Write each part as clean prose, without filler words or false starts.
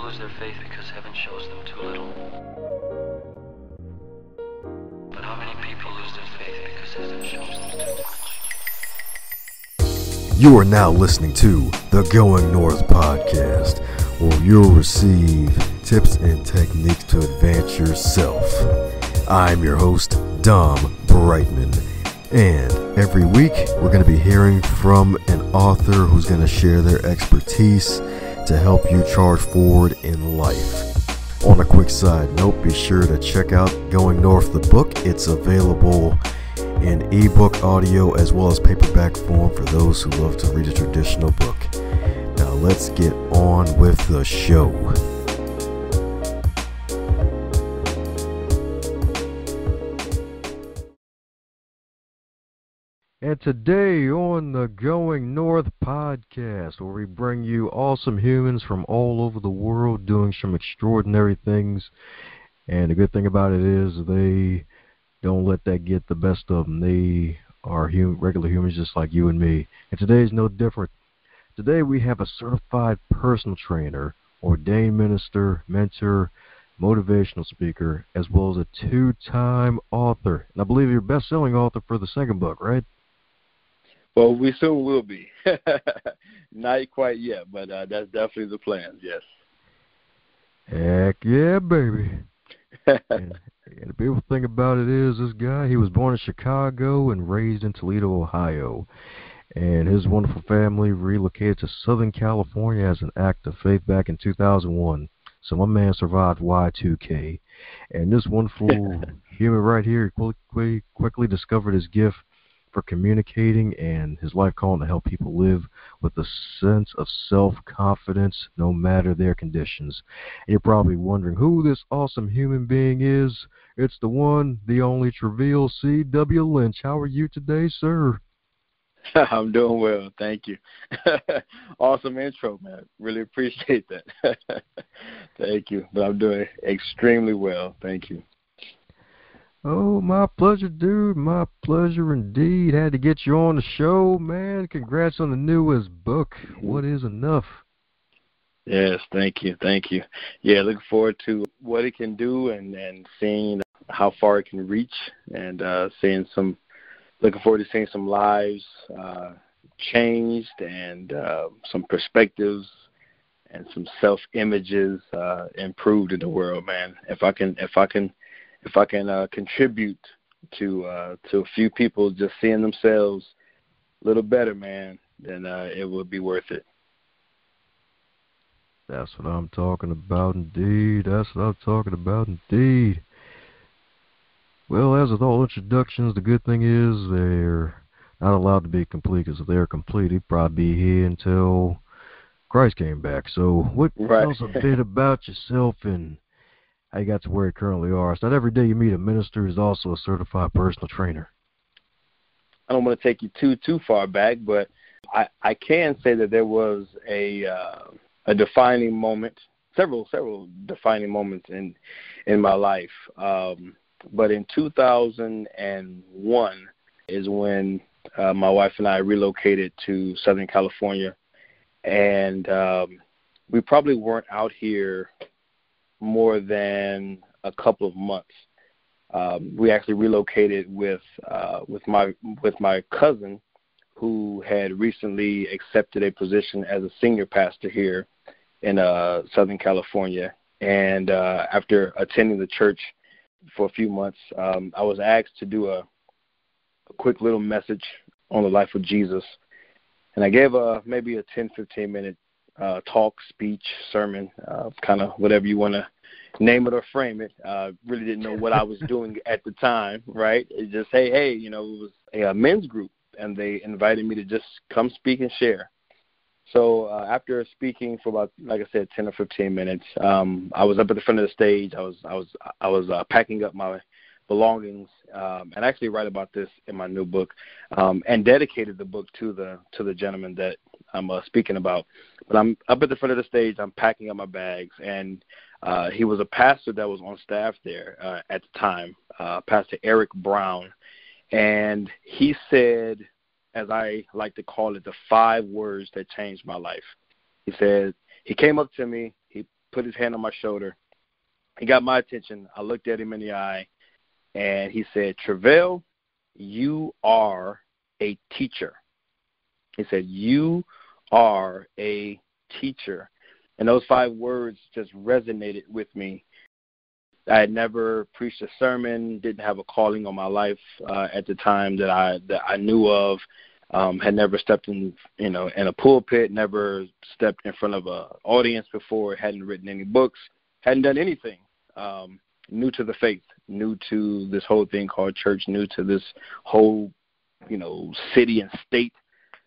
lose their faith because heaven shows them too little? But how many people lose their faith because heaven shows them too much? You are now listening to the Going North podcast, where you'll receive tips and techniques to advance yourself. I'm your host, Dom Brightman, and every week we're going to be hearing from an author who's going to share their expertise to help you charge forward in life. On a quick side note, be sure to check out Going North the book. It's available in ebook, audio, as well as paperback form for those who love to read a traditional book. Now let's get on with the show. And today on the Going North podcast, where we bring you awesome humans from all over the world doing some extraordinary things. And the good thing about it is they don't let that get the best of them. They are regular humans just like you and me. And today is no different. Today we have a certified personal trainer, ordained minister, mentor, motivational speaker, as well as a two-time author. And I believe you're a best-selling author for the second book, right? Well, we soon will be. Not quite yet, but that's definitely the plan, yes. Heck yeah, baby. and the beautiful thing about it is this guy, he was born in Chicago and raised in Toledo, Ohio. And his wonderful family relocated to Southern California as an act of faith back in 2001. So my man survived Y2K. And this wonderful human right here quickly discovered his gift for communicating and his life calling to help people live with a sense of self-confidence no matter their conditions. And you're probably wondering who this awesome human being is. It's the one, the only Treveal CW Lynch. How are you today, sir? I'm doing well, thank you. Awesome intro, man. Really appreciate that. Thank you. But I'm doing extremely well, thank you. Oh, my pleasure, dude. My pleasure indeed. Had to get you on the show, man. Congrats on the newest book, What Is Enough? Yes, thank you. Thank you. Yeah, looking forward to what it can do and seeing how far it can reach and looking forward to seeing some lives changed and some perspectives and some self-images improved in the world, man. If I can contribute to a few people just seeing themselves a little better, man, then it would be worth it. That's what I'm talking about, indeed. That's what I'm talking about, indeed. Well, as with all introductions, the good thing is they're not allowed to be complete, because if they're complete, he'd probably be here until Christ came back. So tell us a bit about yourself and how you got to where you currently are. It's not every day you meet a minister who's also a certified personal trainer. I don't want to take you too far back, but I can say that there was a defining moment, several defining moments in my life. But in 2001 is when my wife and I relocated to Southern California, and we probably weren't out here more than a couple of months. We actually relocated with my cousin, who had recently accepted a position as a senior pastor here in Southern California. And after attending the church for a few months, I was asked to do a quick little message on the life of Jesus. And I gave maybe a 10-15 minute talk, speech, sermon, kind of whatever you want to name it or frame it. Really didn't know what I was doing at the time, right? It just, hey, it was a men's group, and they invited me to just come speak and share. So after speaking for about, like I said, 10 or 15 minutes, I was up at the front of the stage. I was packing up my belongings, and I actually write about this in my new book, and dedicated the book to the gentleman that I'm speaking about. But I'm up at the front of the stage. I'm packing up my bags, and he was a pastor that was on staff there at the time, Pastor Eric Brown, and he said, as I like to call it, the 5 words that changed my life. He said, he came up to me, he put his hand on my shoulder. He got my attention. I looked at him in the eye, and he said, Treveal, you are a teacher. He said, you are a teacher. And those 5 words just resonated with me. I had never preached a sermon, didn't have a calling on my life at the time that I knew of. Had never stepped in a pulpit, never stepped in front of an audience before, hadn't written any books, hadn't done anything. New to the faith, new to this whole thing called church, new to this whole, city and state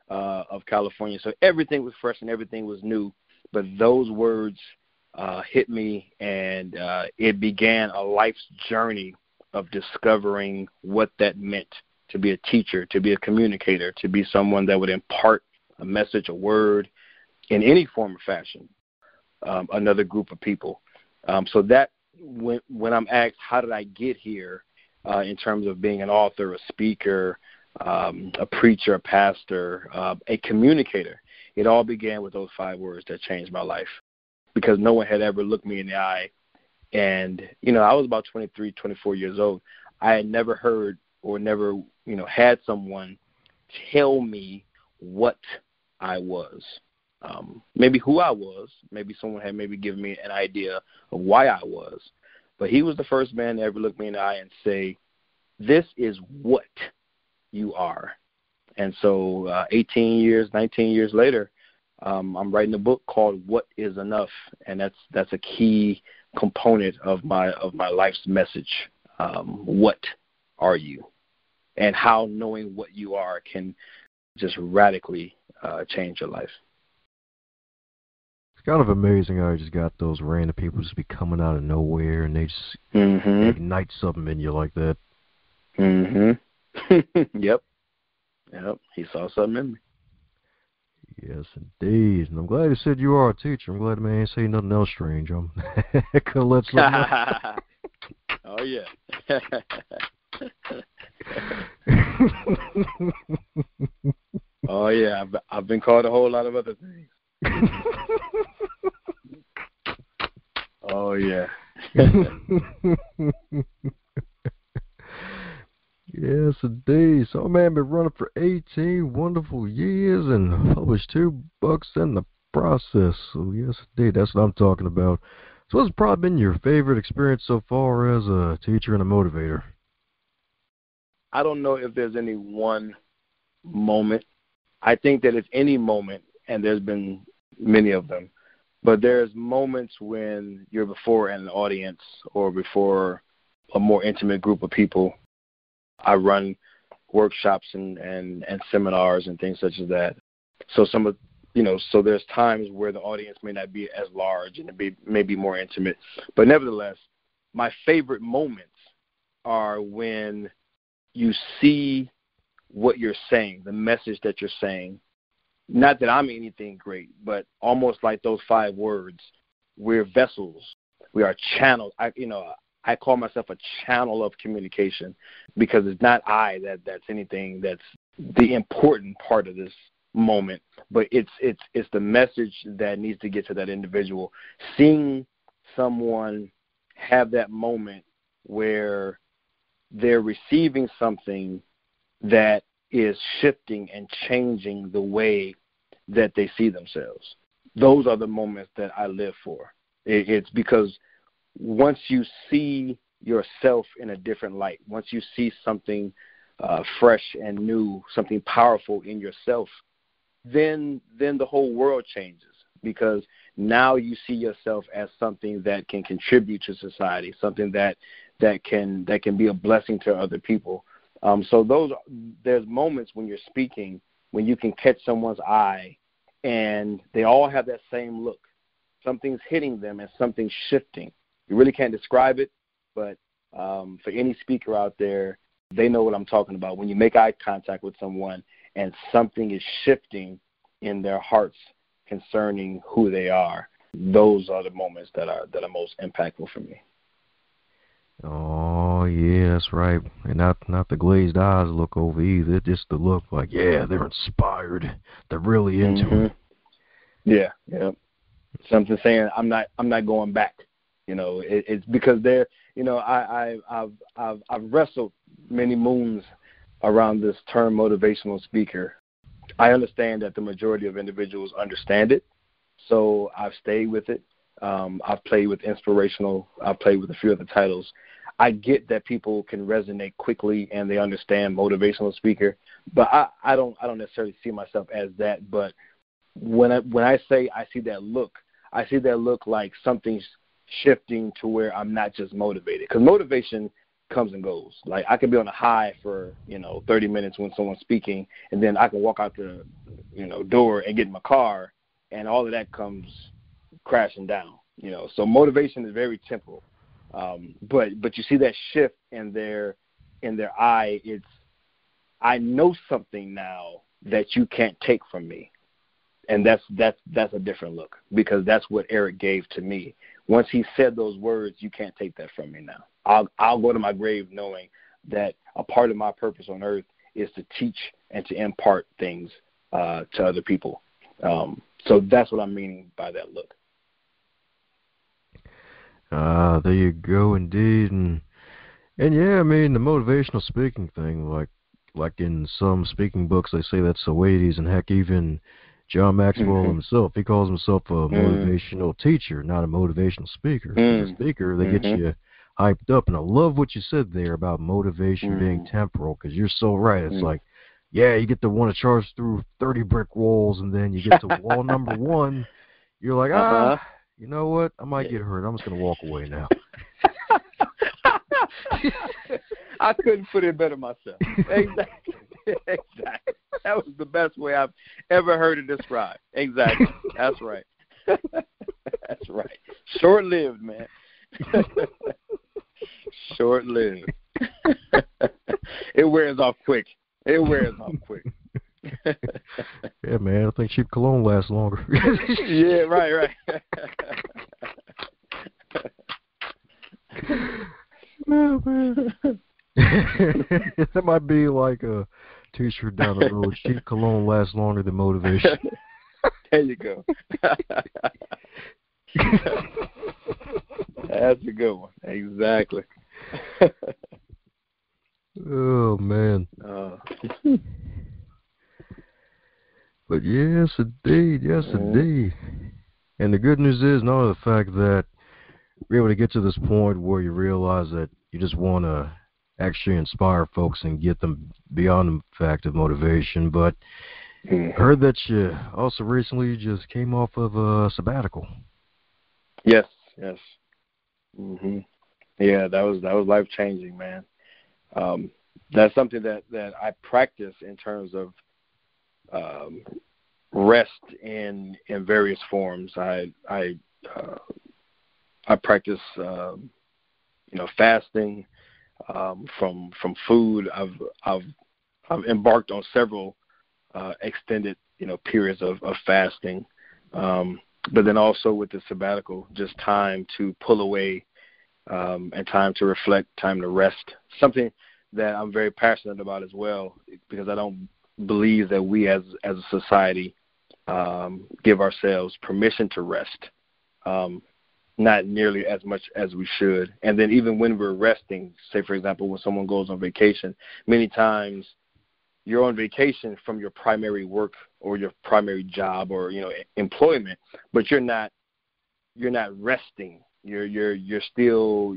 of California. So everything was fresh and everything was new. But those words hit me, and it began a life's journey of discovering what that meant to be a teacher, to be a communicator, to be someone that would impart a message, a word, in any form or fashion, another group of people. So that when I'm asked how did I get here in terms of being an author, a speaker, a preacher, a pastor, a communicator, it all began with those 5 words that changed my life, because no one had ever looked me in the eye. And, I was about 23, 24 years old. I had never heard or never, had someone tell me what I was. Maybe who I was. Maybe someone had maybe given me an idea of why I was. But he was the first man to ever look me in the eye and say, this is what you are. And so 18 years, 19 years later, I'm writing a book called What Is Enough, and that's a key component of my life's message. What are you? And how knowing what you are can just radically change your life. It's kind of amazing how you just got those random people just be coming out of nowhere, and they just ignite something in you like that. Yep. He saw something in me. Yes, indeed. And I'm glad you said you are a teacher. I'm glad the man ain't say nothing else strange. I could have let something else. Oh, yeah. Oh, yeah. I've been called a whole lot of other things. Oh, yeah. Yes, indeed. So, man, been running for 18 wonderful years and published 2 books in the process. So, yes, indeed, that's what I'm talking about. So, what's probably been your favorite experience so far as a teacher and a motivator? I don't know if there's any one moment. I think that it's any moment, and there's been many of them, but there's moments when you're before an audience or before a more intimate group of people. I run workshops and seminars and things such as that. So so there's times where the audience may not be as large and it may be more intimate. But nevertheless, my favorite moments are when you see what you're saying, the message that you're saying. Not that I'm anything great, but almost like those 5 words, we're vessels. We are channels. I call myself a channel of communication, because it's not that's anything that's the important part of this moment, but it's the message that needs to get to that individual. Seeing someone have that moment where they're receiving something that is shifting and changing the way that they see themselves. Those are the moments that I live for. It's because once you see yourself in a different light, once you see something fresh and new, something powerful in yourself, then the whole world changes, because now you see yourself as something that can contribute to society, something that can be a blessing to other people. So there's moments when you're speaking when you can catch someone's eye and they all have that same look. Something's hitting them and something's shifting. You really can't describe it, but for any speaker out there, they know what I'm talking about. When you make eye contact with someone and something is shifting in their hearts concerning who they are, those are the moments that are most impactful for me. Oh, yeah, that's right. And not the glazed eyes look over either. Just the look like, yeah, they're inspired. They're really into it. Yeah, yeah. something saying I'm not going back. It's because they're, I've wrestled many moons around this term motivational speaker. I understand that the majority of individuals understand it, so I've stayed with it. I've played with inspirational. I've played with a few other titles. I get that people can resonate quickly and they understand motivational speaker, but I don't necessarily see myself as that. But when I say I see that look like something's shifting to where I'm not just motivated, because motivation comes and goes. Like I can be on a high for 30 minutes when someone's speaking, and then I can walk out the door and get in my car, and all of that comes crashing down. So motivation is very temporal. But you see that shift in their eye. It's, I know something now that you can't take from me, and that's a different look, because that's what Eric gave to me. Once he said those words, you can't take that from me now. I'll go to my grave knowing that a part of my purpose on earth is to teach and to impart things to other people. So that's what I'm meaning by that look. There you go, indeed, and yeah, I mean the motivational speaking thing, like in some speaking books, they say that's the 80s, and heck, even John Maxwell himself, he calls himself a motivational teacher, not a motivational speaker. As a speaker, they get you hyped up, and I love what you said there about motivation being temporal, because you're so right. It's like, yeah, you get to want to charge through 30 brick walls, and then you get to wall number 1, you're like, you know what? I might get hurt. I'm just going to walk away now. I couldn't put it better myself. Exactly. That was the best way I've ever heard it described. Exactly. That's right. That's right. Short-lived, man. Short-lived. It wears off quick. Yeah, man, I think cheap cologne lasts longer. Yeah, right. Oh, man. That might be like a t-shirt down the road. Cheap cologne lasts longer than motivation. There you go. That's a good one. Exactly. Oh, man. But yes, indeed. And the good news is, not the fact that we're able to get to this point where you realize that you just want to actually inspire folks and get them beyond the fact of motivation, but I heard that you also recently just came off of a sabbatical. Yes. Yeah, that was life-changing, man. That's something that I practice in terms of rest in various forms. I practice fasting from food. I've embarked on several extended periods of fasting, but then also with the sabbatical, just time to pull away and time to reflect, time to rest. Something that I'm very passionate about as well, because I don't believe that we as a society give ourselves permission to rest, not nearly as much as we should. And then even when we're resting, say, for example, when someone goes on vacation, many times you're on vacation from your primary work or your primary job or employment, but you're not resting. You're still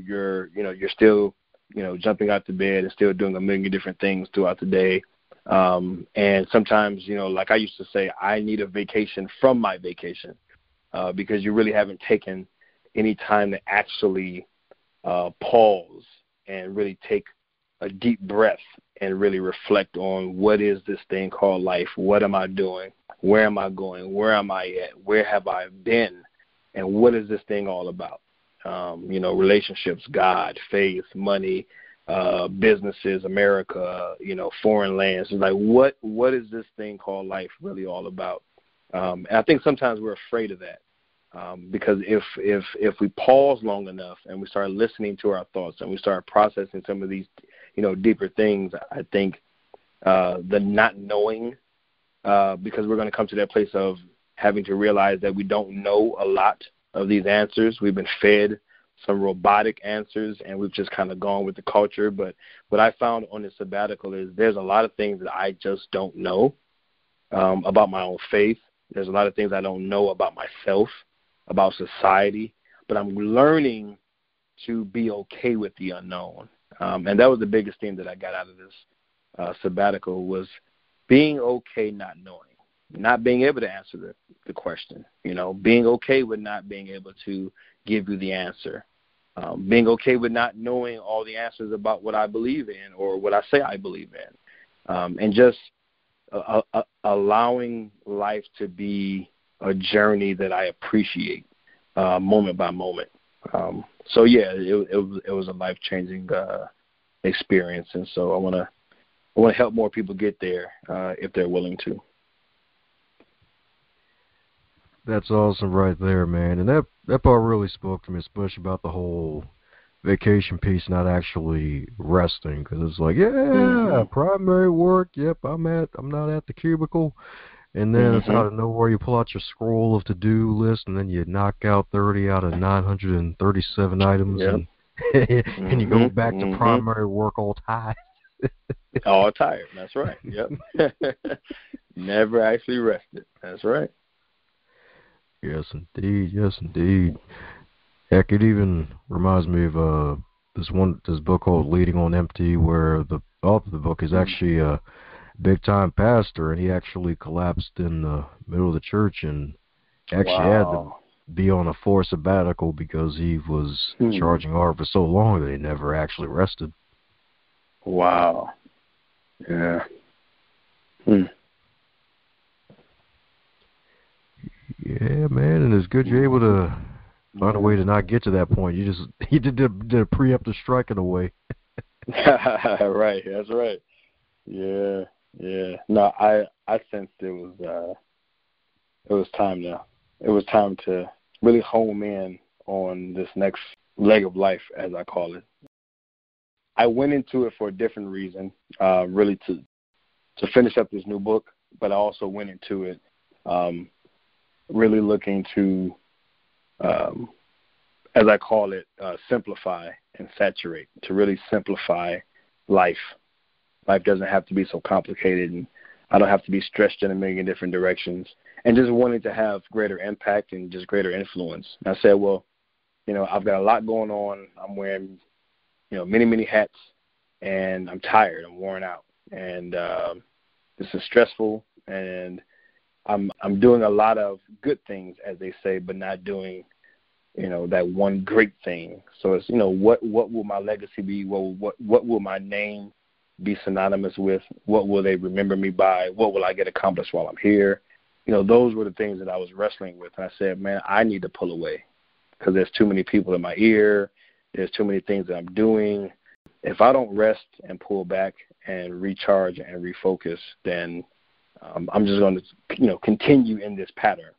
jumping out to bed and still doing a million different things throughout the day. And sometimes, like I used to say, I need a vacation from my vacation, because you really haven't taken any time to actually pause and really take a deep breath and really reflect on what is this thing called life? What am I doing? Where am I going? Where am I at? Where have I been? And what is this thing all about? Relationships, God, faith, money, businesses, America, foreign lands. It's like, what is this thing called life really all about? And I think sometimes we're afraid of that, because if we pause long enough and we start listening to our thoughts and we start processing some of these, deeper things, I think the not knowing, because we're going to come to that place of having to realize that we don't know a lot of these answers. We've been fed some robotic answers, and we've just kind of gone with the culture. But what I found on this sabbatical is there's a lot of things that I just don't know about my own faith. There's a lot of things I don't know about myself, about society, but I'm learning to be okay with the unknown. And that was the biggest thing that I got out of this sabbatical, was being okay not knowing, not being able to answer the question, being okay with not being able to give you the answer, being okay with not knowing all the answers about what I believe in or what I say I believe in, and just allowing life to be a journey that I appreciate moment by moment. So yeah, it was a life-changing experience, and so I want to help more people get there if they're willing to. That's awesome right there, man. And that part really spoke to me, especially about the whole vacation piece, not actually resting, because it's like, primary work, yep, I'm not at the cubicle, and then it's out of nowhere you pull out your scroll of to-do list, and then you knock out 30 out of 937 items, and and you go back to primary work all tired. All tired, that's right. Yep. Never actually rested. That's right. Yes, indeed. Yes, indeed. Heck, it even reminds me of this book called Leading on Empty, where the author of the book is actually a big-time pastor, and he actually collapsed in the middle of the church and actually had to be on a forced sabbatical because he was charging hard for so long that he never actually rested. Wow. Yeah. Yeah, man, and it's good you're able to find a way to not get to that point. You did a preemptive strike in a way. Right, that's right. Yeah. No, I sensed it was time now. It was time to really home in on this next leg of life, as I call it. I went into it for a different reason, really to finish up this new book, but I also went into it really looking to, as I call it, simplify and saturate, to really simplify life. Life doesn't have to be so complicated, and I don't have to be stretched in a million different directions, and just wanting to have greater impact and just greater influence. And I said, well, I've got a lot going on. I'm wearing, many, many hats, and I'm tired. I'm worn out, and this is stressful, and I'm doing a lot of good things, as they say, but not doing, that one great thing. So it's, what will my legacy be? What will my name be synonymous with? What will they remember me by? What will I get accomplished while I'm here? Those were the things that I was wrestling with. And I said, man, I need to pull away because there's too many people in my ear. There's too many things that I'm doing. If I don't rest and pull back and recharge and refocus, then I'm just going to, continue in this pattern.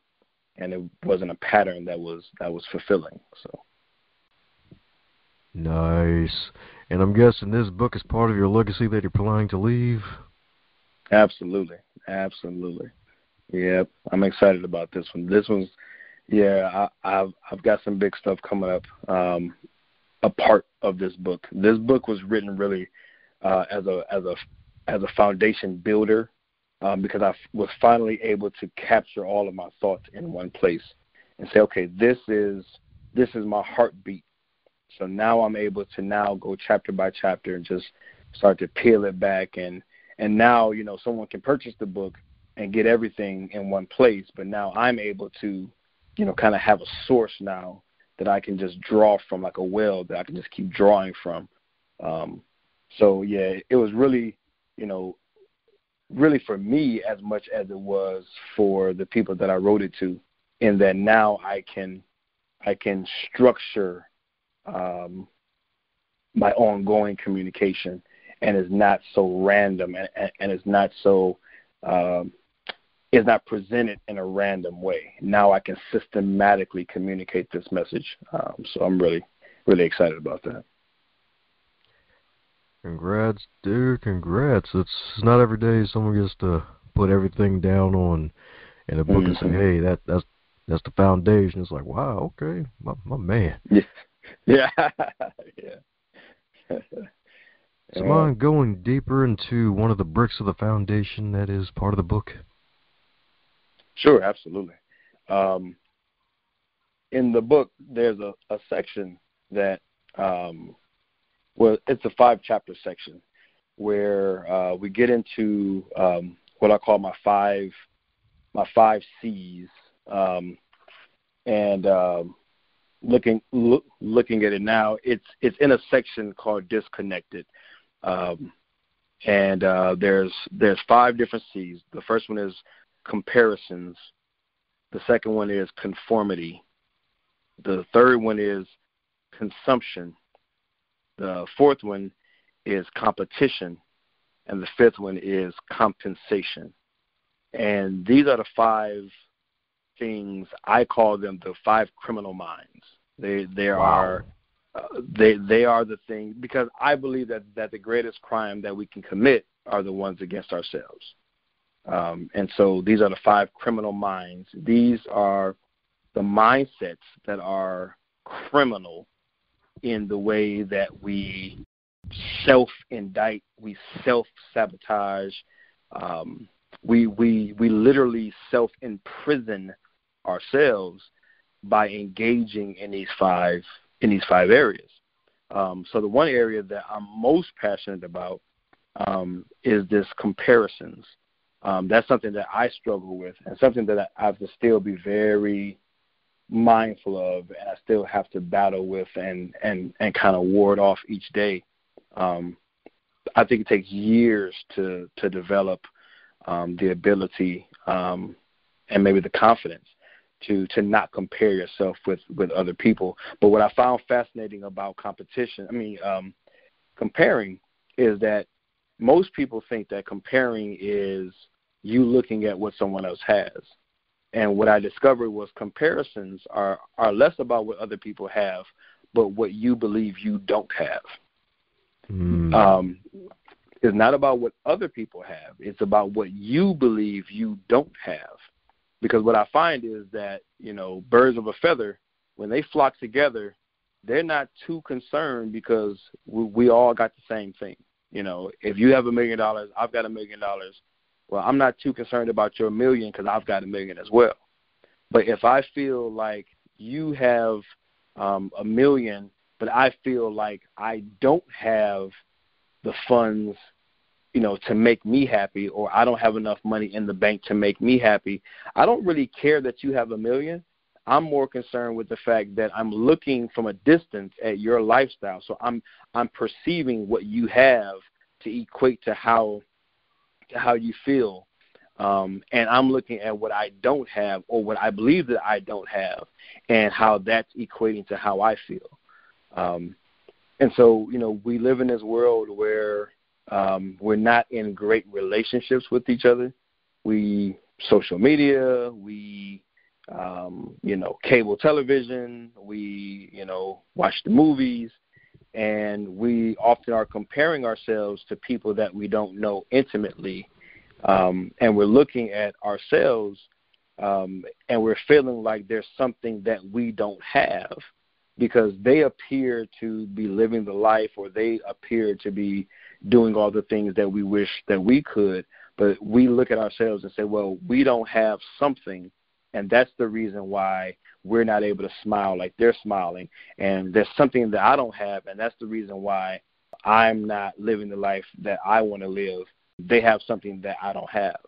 And it wasn't a pattern that was fulfilling. So. Nice. And I'm guessing this book is part of your legacy that you're planning to leave? Absolutely. Yeah, I'm excited about this one. This one's, I've got some big stuff coming up. A part of this book. This book was written really as a foundation builder because I was finally able to capture all of my thoughts in one place and say, okay, this is my heartbeat. So now I'm able to go chapter by chapter and just start to peel it back. And now, someone can purchase the book and get everything in one place. But now I'm able to, kind of have a source now that I can just draw from, like a well that I can just keep drawing from. So, yeah, it was really, really for me as much as it was for the people that I wrote it to, in that now I can structure my ongoing communication, and it's not so random, and it's not so it's not presented in a random way. Now I can systematically communicate this message. So I'm really, really excited about that. Congrats, dude. Congrats. It's not every day someone gets to put everything down on And the book will say, hey, that's the foundation. It's like, wow, okay, my man. Yeah. Yeah. Yeah. So mind going deeper into one of the bricks of the foundation that is part of the book? Sure, absolutely. In the book, there's a section that, it's a 5-chapter section where we get into what I call my five C's, and looking at it now, it's in a section called disconnected, and there's 5 different C's. The first one is comparisons. The second one is conformity. The third one is consumption. The fourth one is competition. And the fifth one is compensation. And these are the 5 things, I call them the 5 criminal minds. They are the thing, because I believe that the greatest crime that we can commit are the ones against ourselves. And so these are the 5 criminal minds. These are the mindsets that are criminal in the way that we self-indict, we self-sabotage, we literally self-imprison ourselves by engaging in these 5 areas. So the one area that I'm most passionate about is this comparisons. That's something that I struggle with, and something that I have to still be very mindful of, and I still have to battle with and kind of ward off each day. I think it takes years to develop the ability and maybe the confidence to not compare yourself with other people. But what I found fascinating about comparing, is that most people think that comparing is you looking at what someone else has. And what I discovered was comparisons are less about what other people have, but what you believe you don't have. It's not about what other people have. It's about what you believe you don't have. Because what I find is that, birds of a feather, when they flock together, they're not too concerned because we all got the same thing. If you have $1 million, I've got $1 million. Well, I'm not too concerned about your $1 million because I've got $1 million as well. But if I feel like you have $1 million, but I feel like I don't have the funds, to make me happy, or I don't have enough money in the bank to make me happy, I don't really care that you have $1 million. I'm more concerned with the fact that I'm looking from a distance at your lifestyle. So I'm perceiving what you have to equate to how you feel, and I'm looking at what I don't have, or what I believe that I don't have, and how that's equating to how I feel. And so, we live in this world where we're not in great relationships with each other. Social media, cable television, we watch the movies, and we often are comparing ourselves to people that we don't know intimately, and we're looking at ourselves, and we're feeling like there's something that we don't have, because they appear to be living the life, or they appear to be doing all the things that we wish that we could, but we look at ourselves and say, well, we don't have something, and that's the reason why we're not able to smile like they're smiling. And there's something that I don't have, and that's the reason why I'm not living the life that I want to live. They have something that I don't have.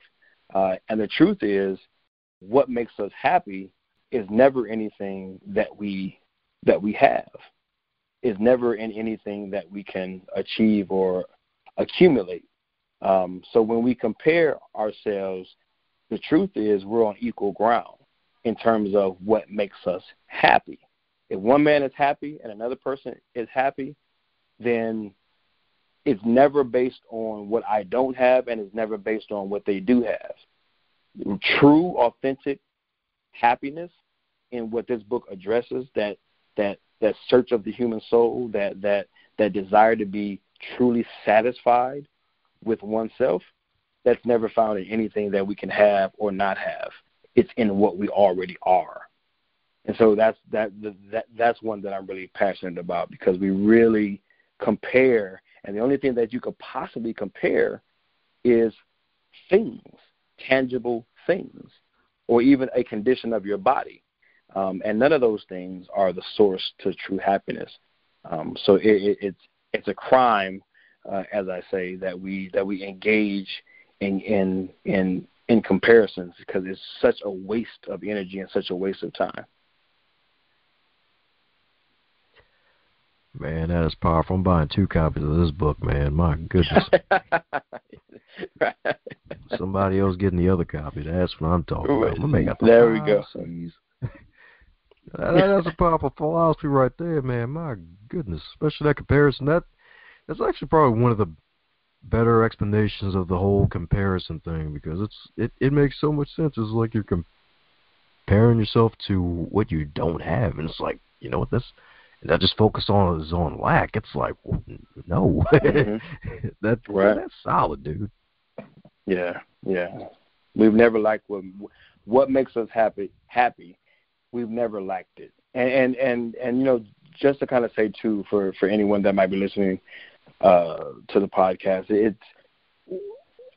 And the truth is, what makes us happy is never anything that we have. Is never in anything that we can achieve or accumulate. So when we compare ourselves, the truth is we're on equal ground in terms of what makes us happy. If one man is happy and another person is happy, then it's never based on what I don't have, and it's never based on what they do have. True, authentic happiness, in what this book addresses, that search of the human soul, that desire to be truly satisfied with oneself, that's never found in anything that we can have or not have. It's in what we already are. And so that's one that I'm really passionate about, because we really compare, and the only thing that you could possibly compare is things, tangible things, or even a condition of your body. And none of those things are the source to true happiness. So it's a crime, as I say, that we engage in comparisons, because it's such a waste of energy and such a waste of time. Man, that is powerful. I'm buying 2 copies of this book, man. My goodness. Somebody else getting the other copy. That's what I'm talking about. My man got the there we go. That's a powerful philosophy right there, man. My goodness. Especially that comparison. That's actually probably one of the better explanations of the whole comparison thing, because it makes so much sense. It's like you're comparing yourself to what you don't have, and it's like, you know what, that just focus on lack. It's like, well, no. Mm-hmm. That's solid, dude. Yeah. We've never liked what makes us happy. We've never liked it. And you know, just to kind of say too, for anyone that might be listening to the podcast,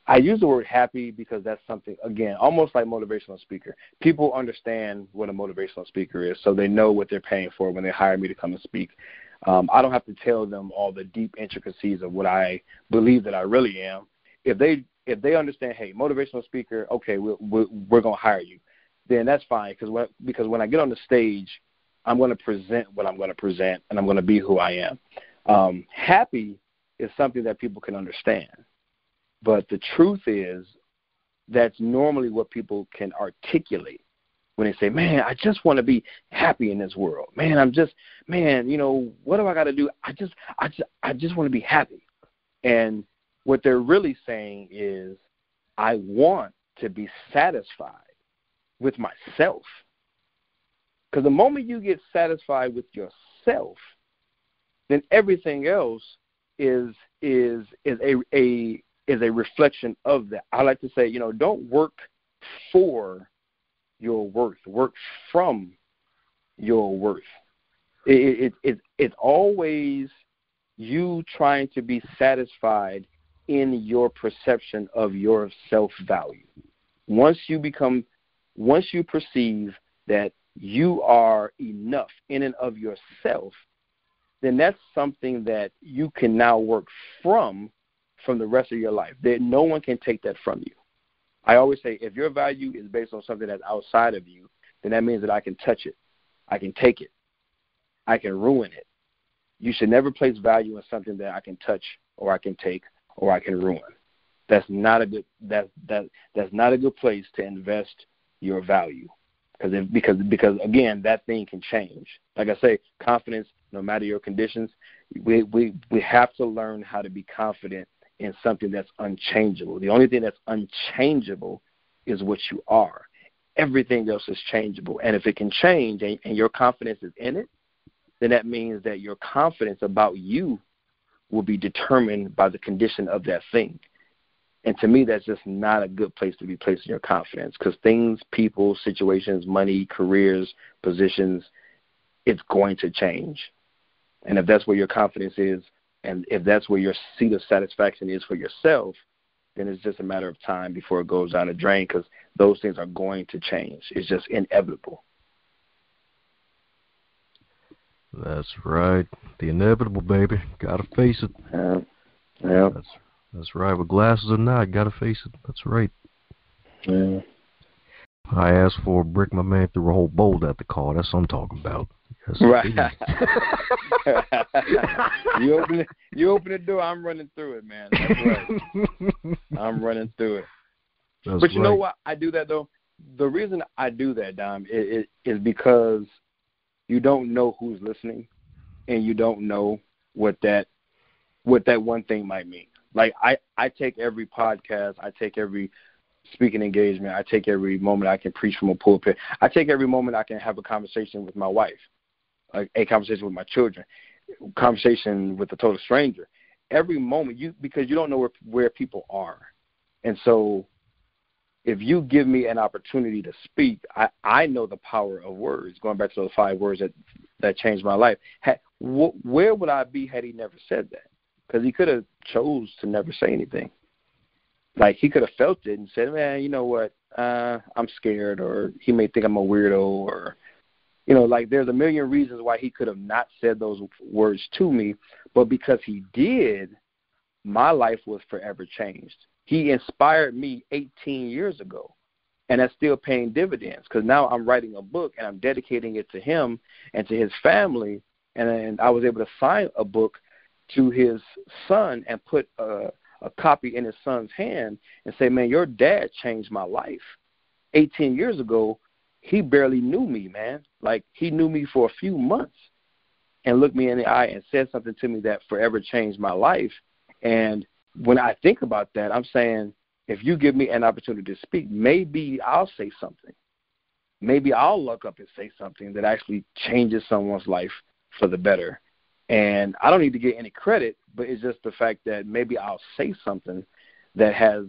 I use the word happy because that's something, again, almost like motivational speaker. People understand what a motivational speaker is, so they know what they're paying for when they hire me to come and speak. I don't have to tell them all the deep intricacies of what I believe that I really am. If they understand, hey, motivational speaker, okay, we're going to hire you, then that's fine, because when I get on the stage, I'm going to present what I'm going to present, and I'm going to be who I am. Happy is something that people can understand. But the truth is, that's normally what people can articulate when they say, man, I just want to be happy in this world. Man, you know, what do I got to do? I just want to be happy. And what they're really saying is, I want to be satisfied with myself. Because the moment you get satisfied with yourself, then everything else is a reflection of that. I like to say, you know, don't work for your worth. Work from your worth. It's always you trying to be satisfied in your perception of your self-value. Once you perceive that you are enough in and of yourself, then that's something that you can now work from the rest of your life. That no one can take that from you. I always say, if your value is based on something that's outside of you, then that means that I can touch it, I can take it, I can ruin it. You should never place value in something that I can touch, or I can take, or I can ruin. That's not a good that's not a good place to invest your value, because again, that thing can change. Like I say, confidence, no matter your conditions, we have to learn how to be confident in something that's unchangeable. The only thing that's unchangeable is what you are. Everything else is changeable. And if it can change and your confidence is in it, then that means that your confidence about you will be determined by the condition of that thing. And to me, that's just not a good place to be placing your confidence, because things, people, situations, money, careers, positions, it's going to change. And if that's where your confidence is, and if that's where your seat of satisfaction is for yourself, then it's just a matter of time before it goes down the drain, because those things are going to change. It's just inevitable. That's right. The inevitable, baby. Gotta face it. Yeah. That's right. With glasses or not, gotta face it. That's right. Yeah. I asked for a brick, my man threw a whole bolt at the car. That's what I'm talking about. Yes, right. You open the door, I'm running through it, man. That's right. I'm running through it. But you know what? I do that, though. The reason I do that, Dom, is because you don't know who's listening, and you don't know what that one thing might mean. Like, I take every podcast, I take every speaking engagement, I take every moment I can preach from a pulpit. I take every moment I can have a conversation with my wife, like a conversation with my children, conversation with a total stranger. Every moment, because you don't know where people are. And so if you give me an opportunity to speak, I know the power of words. Going back to those 5 words that changed my life. Where would I be had he never said that? Because he could have chose to never say anything. Like, he could have felt it and said, man, you know what, I'm scared, or he may think I'm a weirdo, or, you know, like, there's a million reasons why he could have not said those words to me, but because he did, my life was forever changed. He inspired me 18 years ago, and that's still paying dividends, because now I'm writing a book, and I'm dedicating it to him and to his family, and I was able to sign a book to his son and put a copy in his son's hand and say, man, your dad changed my life. 18 years ago, he barely knew me, man. Like, he knew me for a few months and looked me in the eye and said something to me that forever changed my life. And when I think about that, I'm saying, if you give me an opportunity to speak, maybe I'll say something. Maybe I'll look up and say something that actually changes someone's life for the better. And I don't need to get any credit, but it's just the fact that maybe I'll say something that has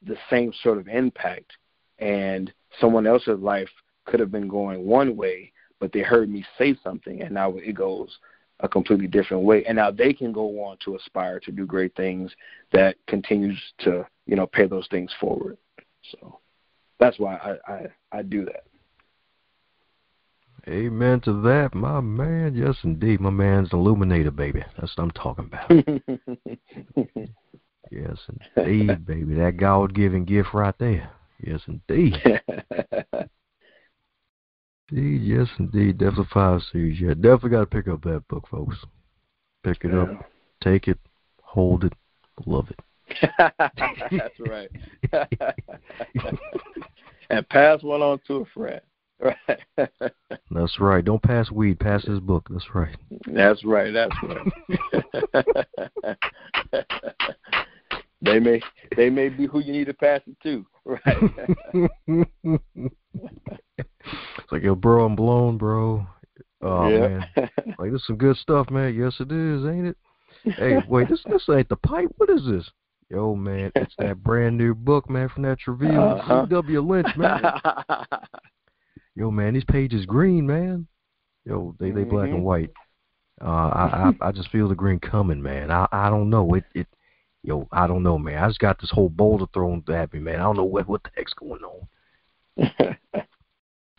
the same sort of impact, and someone else's life could have been going one way, but they heard me say something, and now it goes a completely different way. And now they can go on to aspire to do great things that continues to, you know, pay those things forward. So that's why I do that. Amen to that, my man. Yes, indeed. My man's an illuminator, baby. That's what I'm talking about. Yes, indeed, baby. That God-given gift right there. Yes, indeed. Indeed, yes, indeed. Definitely 5 series. Yeah, definitely got to pick up that book, folks. Pick it up, take it, hold it, love it. That's right. And pass one on to a friend. Right. That's right. Don't pass weed. Pass this book. That's right. That's right. That's right. They may be who you need to pass it to. Right. It's like, yo, bro, I'm blown, bro. Oh, yeah. man. Like, this is some good stuff, man. Yes, it is, ain't it? Hey, wait, this ain't the pipe. What is this? Yo, man, it's that brand new book, man, from that Treveal CW Lynch, man. Yo, man, these pages green, man. Yo, they black and white. I just feel the green coming, man. I don't know. Yo, I don't know, man. I just got this whole boulder thrown at me, man. I don't know what the heck's going on.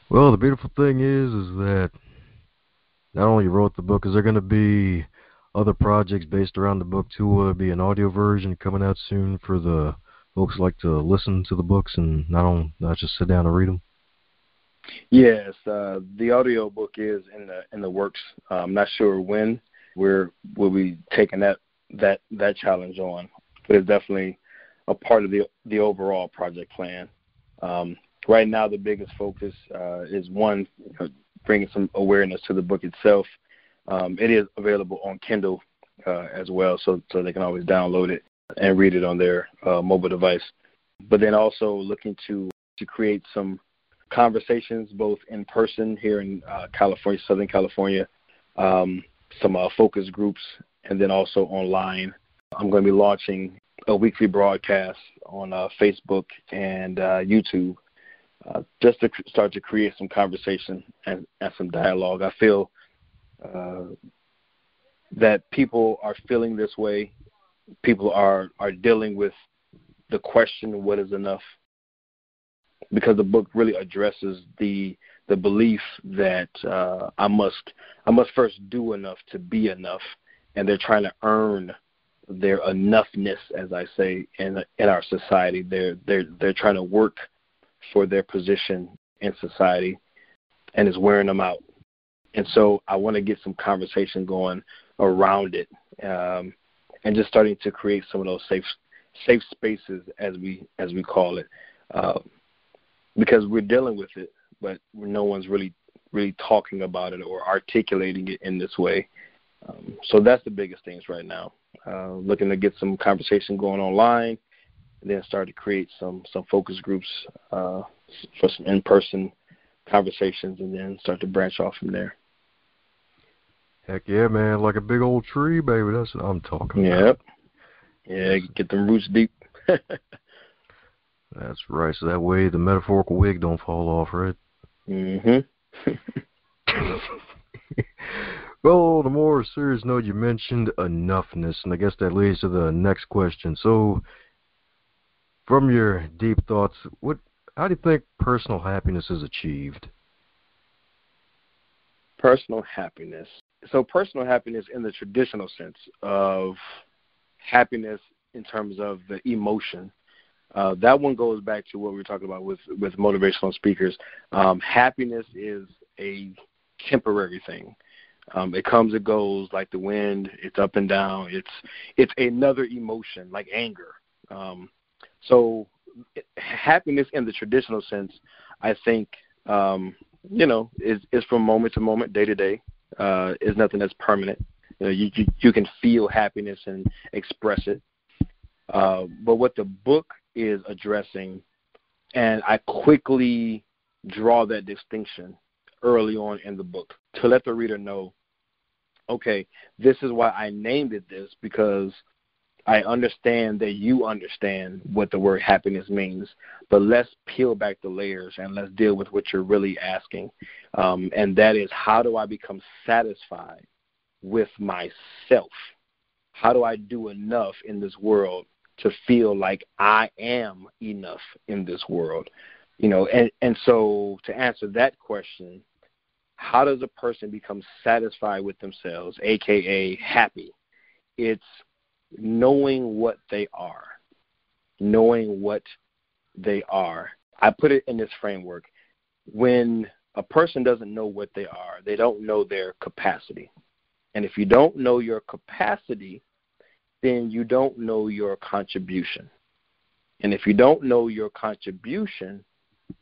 Well, the beautiful thing is that not only you wrote the book, is there going to be other projects based around the book too? Will there be an audio version coming out soon for the folks who like to listen to the books and not just sit down and read them? Yes, the audio book is in the works. I'm not sure when we'll be taking that challenge on, but it's definitely a part of the overall project plan. Right now, the biggest focus is one, bringing some awareness to the book itself. It is available on Kindle as well, so they can always download it and read it on their mobile device. But then also looking to create some conversations both in person here in California, Southern California, some focus groups, and then also online. I'm going to be launching a weekly broadcast on Facebook and YouTube, just to start to create some conversation and some dialogue. I feel that people are feeling this way. People are dealing with the question, what is enough? Because the book really addresses the belief that I must first do enough to be enough, and they're trying to earn their enoughness, as I say, in our society. They're trying to work for their position in society, and it's wearing them out. And so I want to get some conversation going around it, and just starting to create some of those safe spaces, as we call it, because we're dealing with it, but no one's really talking about it or articulating it in this way. So that's the biggest things right now. Looking to get some conversation going online, and then start to create some focus groups for some in-person conversations, and then start to branch off from there. Heck yeah, man. Like a big old tree, baby. That's what I'm talking about. Yep. Yeah, get them roots deep. That's right. So that way the metaphorical wig don't fall off, right? Mm-hmm. Well, on a more serious note, you mentioned enoughness, and I guess that leads to the next question. So, from your deep thoughts, how do you think personal happiness is achieved? Personal happiness. So personal happiness in the traditional sense of happiness in terms of the emotion, that one goes back to what we were talking about with motivational speakers. Happiness is a temporary thing. It comes and goes like the wind. It's up and down. It's another emotion like anger. So happiness in the traditional sense, I think, is from moment to moment, day to day. Is nothing that's permanent. You can feel happiness and express it. But what the book is addressing, and I quickly draw that distinction early on in the book to let the reader know, okay, this is why I named it this, because I understand that you understand what the word happiness means, but let's peel back the layers and let's deal with what you're really asking. And that is, how do I become satisfied with myself? How do I do enough in this world to feel like I am enough in this world? And so to answer that question, how does a person become satisfied with themselves, a.k.a. happy? It's knowing what they are. Knowing what they are. I put it in this framework. When a person doesn't know what they are, they don't know their capacity. And if you don't know your capacity, then you don't know your contribution. And if you don't know your contribution,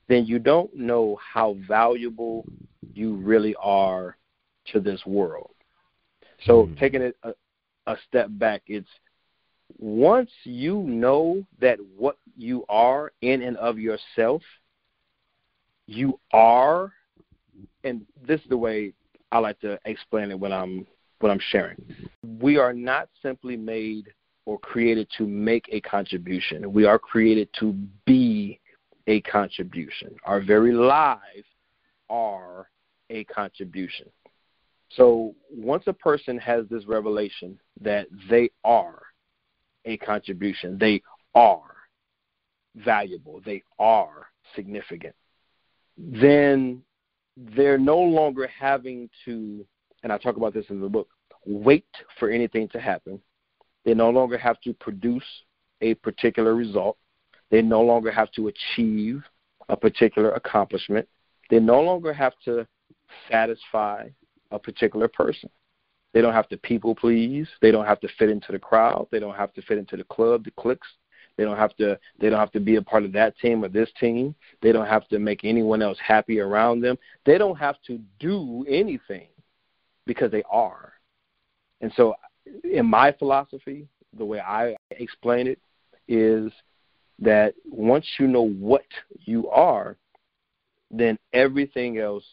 then you don't know how valuable you really are to this world. So taking it a step back, it's once you know that what you are in and of yourself, you are, and this is the way I like to explain it when I'm sharing. We are not simply made or created to make a contribution. We are created to be a contribution. Our very lives are a contribution. So once a person has this revelation that they are a contribution, they are valuable, they are significant, then they're no longer having to, and I talk about this in the book, wait for anything to happen. They no longer have to produce a particular result. They no longer have to achieve a particular accomplishment. They no longer have to satisfy a particular person. They don't have to people please. They don't have to fit into the crowd. They don't have to fit into the club, the cliques. They don't have to be a part of that team or this team. They don't have to make anyone else happy around them. They don't have to do anything because they are. And so in my philosophy, the way I explain it is that once you know what you are, then everything else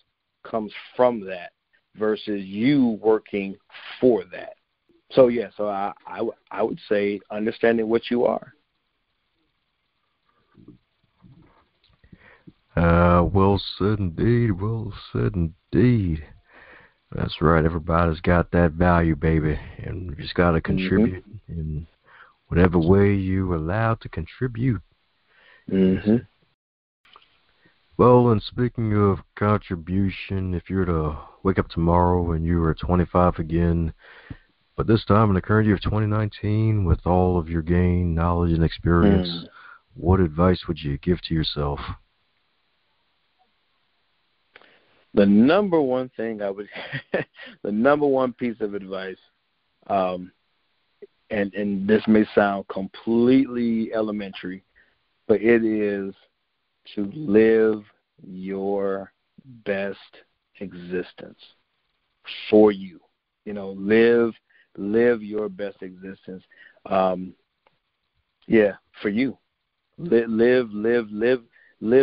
comes from that versus you working for that. So, yeah, so I would say understanding what you are. Well said indeed, well said indeed. That's right, everybody's got that value, baby, and you just got to contribute in whatever way you're allowed to contribute. Mm-hmm. Well, and speaking of contribution, if you were to wake up tomorrow and you were 25 again, but this time in the current year of 2019, with all of your gain, knowledge, and experience, what advice would you give to yourself? The number one thing the number one piece of advice, and this may sound completely elementary, but it is to live your best existence for you. Live your best existence. For you. Live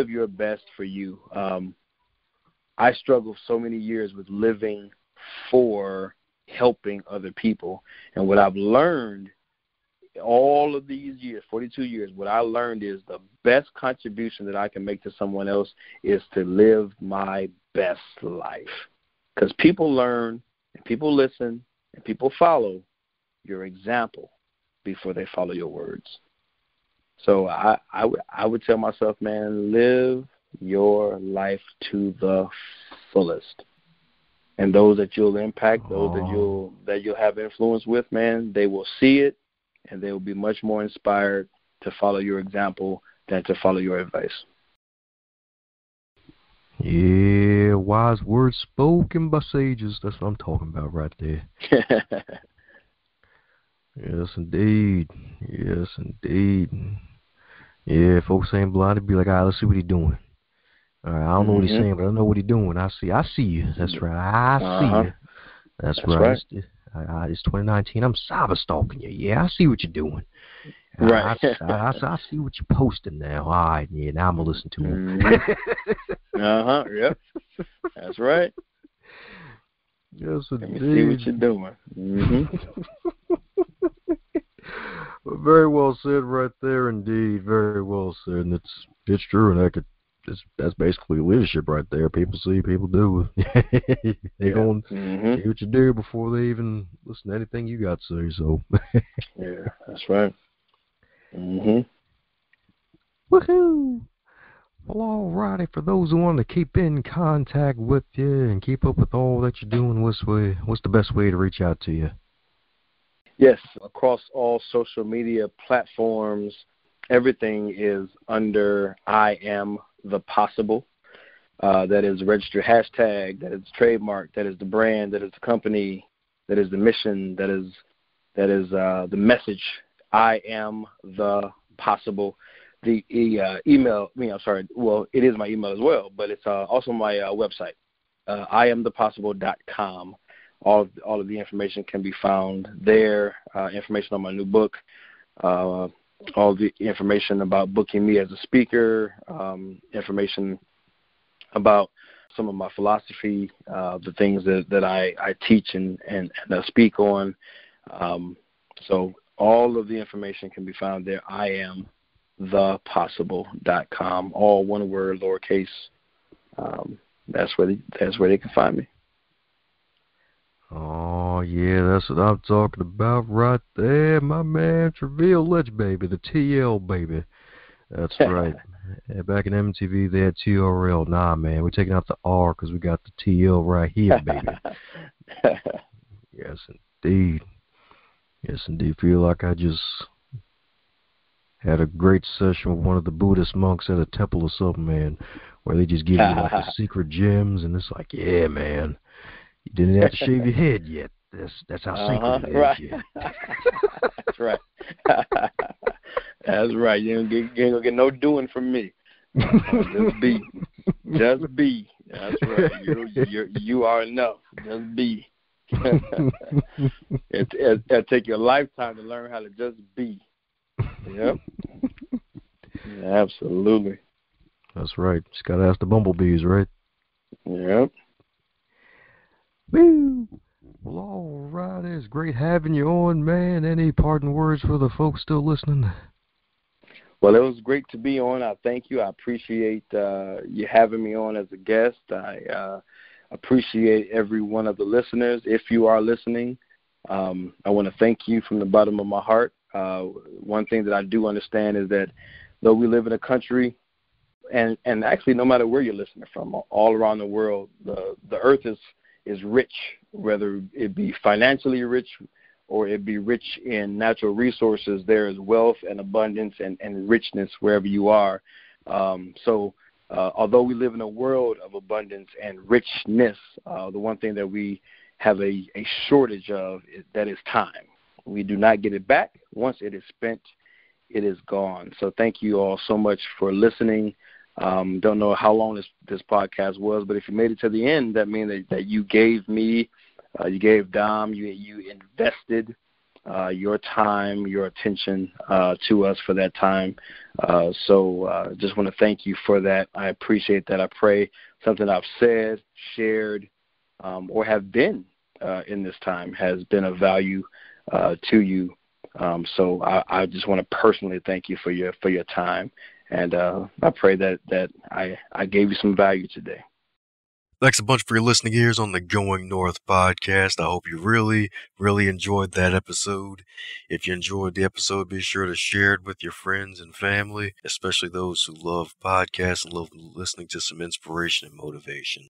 your best for you. I struggled so many years with living for helping other people. And what I've learned all of these years, 42 years, what I learned is the best contribution that I can make to someone else is to live my best life. Because people learn and people listen and people follow your example before they follow your words. So I would tell myself, man, live your life to the fullest. And those that you'll impact, those that you'll have influence with, man, they will see it, and they will be much more inspired to follow your example than to follow your advice. Yeah, wise words spoken by sages. That's what I'm talking about right there. Yes, indeed. Yes, indeed. Yeah, folks ain't blind to be like, all right, let's see what he's doing. All right, I don't know what he's saying, but I know what he's doing. I see you. That's right. I see you. That's right. It's 2019. I'm cyber stalking you. Yeah, I see what you're doing. Right. I see what you're posting now. All right, yeah, now I'm going to listen to him. Yep. That's right. Yes, indeed. Let me see what you're doing. Very well said right there, indeed. Very well said. And it's true, and that's basically leadership right there. People see, people do. They're going to see what you do before they even listen to anything you got to say. So. Yeah, that's right. Woohoo! Well, all righty. For those who want to keep in contact with you and keep up with all that you're doing, what's the best way to reach out to you? Yes, across all social media platforms, everything is under I Am the Possible. That is a registered hashtag, that is trademark, that is the brand, that is the company, that is the mission, that is the message. I Am the Possible. The email, well, it is my email as well, but it's also my website, IamThePossible.com. All of the information can be found there. Information on my new book, all the information about booking me as a speaker, information about some of my philosophy, the things that I teach and speak on. So all of the information can be found there. IamThePossible.com. All one word, lowercase. That's where they can find me. Oh, yeah, that's what I'm talking about right there, my man. Treveal Lynch, baby, the TL, baby. That's right. Back in MTV, they had TRL. Nah, man, we're taking out the R because we got the TL right here, baby. Yes, indeed. Yes, indeed. Feel like I just had a great session with one of the Buddhist monks at a temple or something, man, where they just give you like the secret gems, and it's like, yeah, man. You didn't have to shave your head yet. That's how sacred it is. Right. Yet. That's right. That's right. You ain't gonna get no doing from me. Just be. Just be. That's right. You are enough. Just be. It'll take you a lifetime to learn how to just be. Yep. Absolutely. That's right. Just gotta ask the bumblebees, right? Yep. Woo! Well, all right. It's great having you on, man. Any parting words for the folks still listening? Well, it was great to be on. I thank you. I appreciate you having me on as a guest. I appreciate every one of the listeners. If you are listening, I want to thank you from the bottom of my heart. One thing that I do understand is that though we live in a country, and actually no matter where you're listening from, all around the world, the earth is rich, whether it be financially rich or it be rich in natural resources. There is wealth and abundance and richness wherever you are. So although we live in a world of abundance and richness, the one thing that we have a shortage of that is time. We do not get it back. Once it is spent, it is gone. So thank you all so much for listening. Don't know how long this podcast was, but if you made it to the end, that means that you gave me, you gave Dom, you invested your time, your attention to us for that time. So just want to thank you for that. I appreciate that. I pray something I've said, shared, or have been in this time has been of value to you. So I just want to personally thank you for your time, and I pray that I gave you some value today. Thanks a bunch for your listening ears on the Going North podcast. I hope you really, really enjoyed that episode. If you enjoyed the episode, be sure to share it with your friends and family, especially those who love podcasts and love listening to some inspiration and motivation.